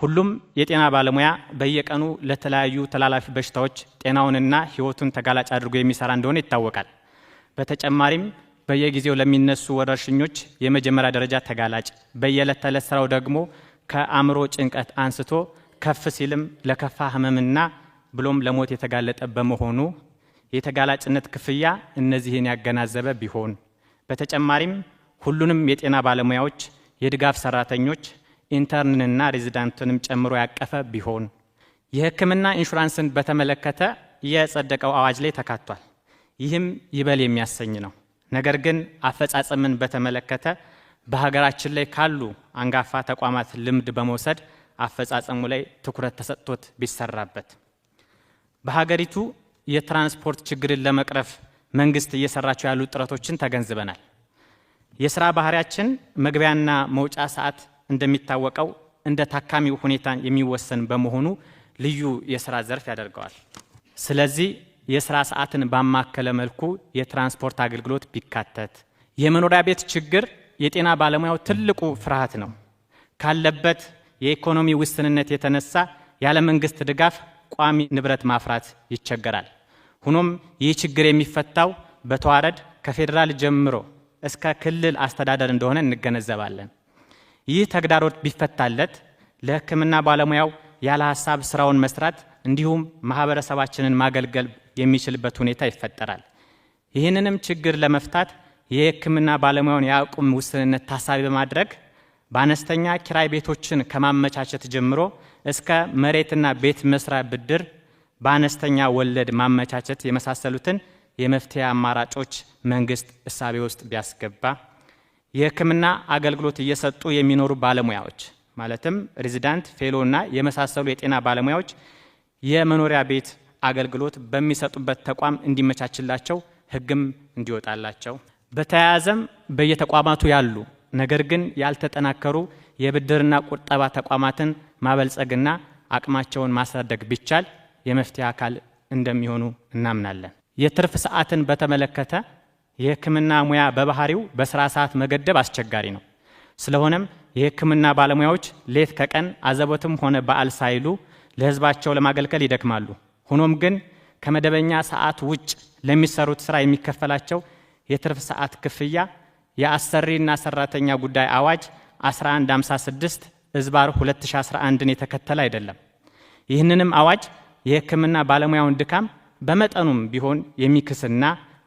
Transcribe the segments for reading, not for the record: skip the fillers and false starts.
ሁሉም የጤና ባለሙያ በየቀኑ ለተለያዩ ተላላፊ በሽታዎች ጤናውንና ህይወቱን ተጋላጭ አድርጎ የሚሰራ እንደሆነ ይታወቃል። በተጨማሪም በየጊዜው ለሚነሱ ወረርሽኞች የመጀመሪያ ደረጃ ተጋላጭ፣ በየዕለት ተዕለት ስራው ደግሞ ከአእምሮ ጭንቀት አንስቶ ከፍ ሲልም ለከፋ ህመምና ብሎም ለሞት የተጋለጠ በመሆኑ የተጋላጭነት ክፍያ እነዚህን ያገናዘበ ቢሆን፣ በተጨማሪም ሁሉንም የጤና ባለሙያዎች፣ የድጋፍ ሰራተኞች፣ ኢንተርንና ሬዚዳንትንም ጨምሮ ያቀፈ ቢሆን፣ የህክምና ኢንሹራንስን በተመለከተ የጸደቀው አዋጅ ላይ ተካቷል። ይህም ይበል የሚያሰኝ ነው። ነገር ግን አፈጻጸምን በተመለከተ በሀገራችን ላይ ካሉ አንጋፋ ተቋማት ልምድ በመውሰድ አፈጻጸሙ ላይ ትኩረት ተሰጥቶት ቢሰራበት። በሀገሪቱ የትራንስፖርት ችግርን ለመቅረፍ መንግስት እየሰራቸው ያሉ ጥረቶችን ተገንዝበናል። የስራ ባህሪያችን መግቢያና መውጫ ሰዓት እንደሚታወቀው እንደ ታካሚው ሁኔታ የሚወሰን በመሆኑ ልዩ የስራ ዘርፍ ያደርገዋል። ስለዚህ የስራ ሰዓትን ባማከለ መልኩ የትራንስፖርት አገልግሎት ቢካተት። የመኖሪያ ቤት ችግር የጤና ባለሙያው ትልቁ ፍርሃት ነው። ካለበት የኢኮኖሚ ውስንነት የተነሳ ያለ መንግስት ድጋፍ ቋሚ ንብረት ማፍራት ይቸገራል። ሆኖም ይህ ችግር የሚፈታው በተዋረድ ከፌዴራል ጀምሮ እስከ ክልል አስተዳደር እንደሆነ እንገነዘባለን። ይህ ተግዳሮት ቢፈታለት ለህክምና ባለሙያው ያለ ሐሳብ ስራውን መስራት እንዲሁም ማህበረሰባችንን ማገልገል የሚችልበት ሁኔታ ይፈጠራል። ይህንንም ችግር ለመፍታት የህክምና ባለሙያውን የአቅም ውስንነት ታሳቢ በማድረግ በአነስተኛ ኪራይ ቤቶችን ከማመቻቸት ጀምሮ እስከ መሬትና ቤት መስሪያ ብድር በአነስተኛ ወለድ ማመቻቸት የመሳሰሉትን የመፍትሄ አማራጮች መንግስት እሳቤ ውስጥ ቢያስገባ፣ የህክምና አገልግሎት እየሰጡ የሚኖሩ ባለሙያዎች ማለትም ሬዚዳንት፣ ፌሎና የመሳሰሉ የጤና ባለሙያዎች የመኖሪያ ቤት አገልግሎት በሚሰጡበት ተቋም እንዲመቻችላቸው ህግም እንዲወጣላቸው፣ በተያያዘም በየተቋማቱ ያሉ ነገር ግን ያልተጠናከሩ የብድርና ቁጠባ ተቋማትን ማበልጸግና አቅማቸውን ማሳደግ ቢቻል የመፍትሄ አካል እንደሚሆኑ እናምናለን። የትርፍ ሰዓትን በተመለከተ የህክምና ሙያ በባህሪው በስራ ሰዓት መገደብ አስቸጋሪ ነው። ስለሆነም የህክምና ባለሙያዎች ሌት ከቀን አዘቦትም ሆነ በዓል ሳይሉ ለህዝባቸው ለማገልገል ይደክማሉ። ሆኖም ግን ከመደበኛ ሰዓት ውጭ ለሚሰሩት ስራ የሚከፈላቸው የትርፍ ሰዓት ክፍያ የአሰሪና ሰራተኛ ጉዳይ አዋጅ 1156/2011ን የተከተለ አይደለም። ይህንንም አዋጅ የህክምና ባለሙያውን ድካም በመጠኑም ቢሆን የሚክስና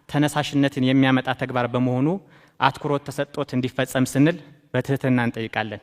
ተነሳሽነትን የሚያመጣ ተግባር በመሆኑ አትኩሮት ተሰጥቶት እንዲፈጸም ስንል በትህትና እንጠይቃለን።